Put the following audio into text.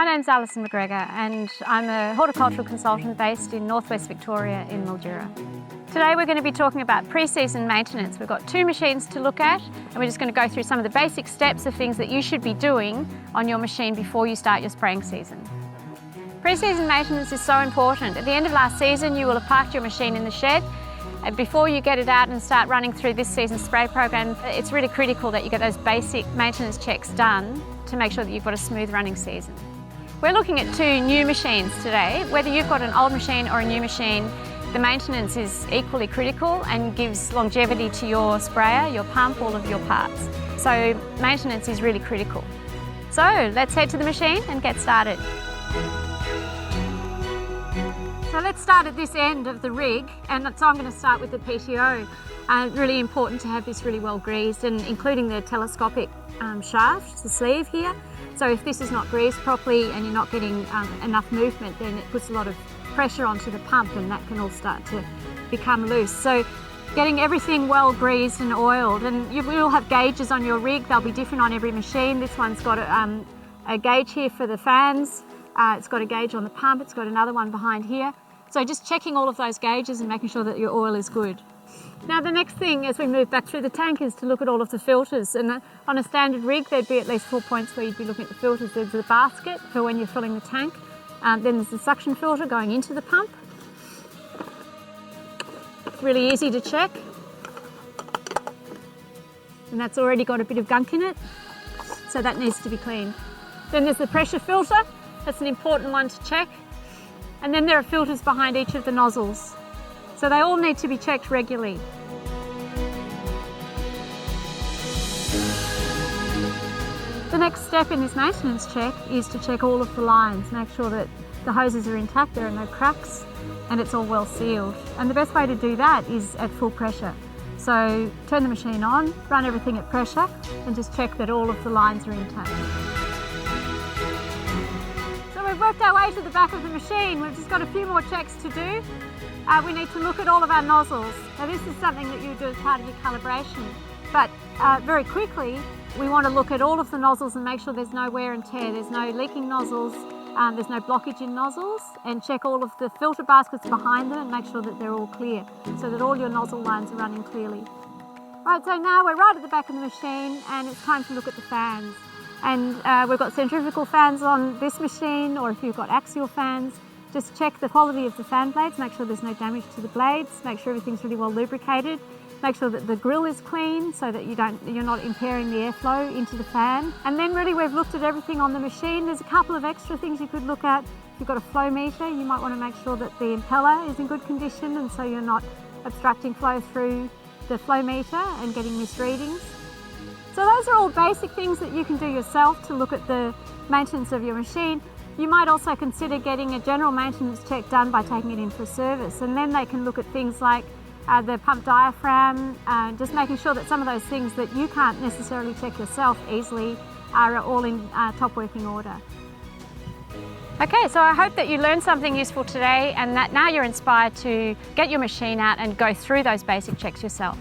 My name's Alison MacGregor and I'm a horticultural consultant based in northwest Victoria in Mildura. Today we're going to be talking about pre-season maintenance. We've got two machines to look at and we're just going to go through some of the basic steps of things that you should be doing on your machine before you start your spraying season. Pre-season maintenance is so important. At the end of last season you will have parked your machine in the shed, and before you get it out and start running through this season's spray program, it's really critical that you get those basic maintenance checks done to make sure that you've got a smooth running season. We're looking at two new machines today. Whether you've got an old machine or a new machine, the maintenance is equally critical and gives longevity to your sprayer, your pump, all of your parts. So maintenance is really critical. So let's head to the machine and get started. So let's start at this end of the rig, and so I'm going to start with the PTO. Really important to have this really well greased, and including the telescopic shaft, the sleeve here. So if this is not greased properly and you're not getting enough movement, then it puts a lot of pressure onto the pump and that can all start to become loose. So getting everything well greased and oiled, and you will have gauges on your rig. They'll be different on every machine. This one's got a gauge here for the fans. It's got a gauge on the pump. It's got another one behind here. So just checking all of those gauges and making sure that your oil is good. Now the next thing as we move back through the tank is to look at all of the filters, and on a standard rig there'd be at least 4 points where you'd be looking at the filters. There's the basket for when you're filling the tank, then there's the suction filter going into the pump. Really easy to check, and that's already got a bit of gunk in it, so that needs to be cleaned. Then there's the pressure filter, that's an important one to check, and then there are filters behind each of the nozzles. So they all need to be checked regularly. The next step in this maintenance check is to check all of the lines, make sure that the hoses are intact, there are no cracks, and it's all well sealed. And the best way to do that is at full pressure. So turn the machine on, run everything at pressure, and just check that all of the lines are intact. So we've worked our way to the back of the machine. We've just got a few more checks to do. We need to look at all of our nozzles. Now this is something that you do as part of your calibration, but very quickly we want to look at all of the nozzles and make sure there's no wear and tear, there's no leaking nozzles, there's no blockage in nozzles, and check all of the filter baskets behind them and make sure that they're all clear so that all your nozzle lines are running clearly. Right, so now we're right at the back of the machine and it's time to look at the fans. And we've got centrifugal fans on this machine, or if you've got axial fans, just check the quality of the fan blades, make sure there's no damage to the blades, make sure everything's really well lubricated, make sure that the grill is clean so that you're not impairing the airflow into the fan. And then really we've looked at everything on the machine. There's a couple of extra things you could look at. If you've got a flow meter, you might want to make sure that the impeller is in good condition and so you're not obstructing flow through the flow meter and getting misreadings. So those are all basic things that you can do yourself to look at the maintenance of your machine. You might also consider getting a general maintenance check done by taking it in for a service, and then they can look at things like the pump diaphragm, just making sure that some of those things that you can't necessarily check yourself easily are all in top working order. Okay, so I hope that you learned something useful today and that now you're inspired to get your machine out and go through those basic checks yourself.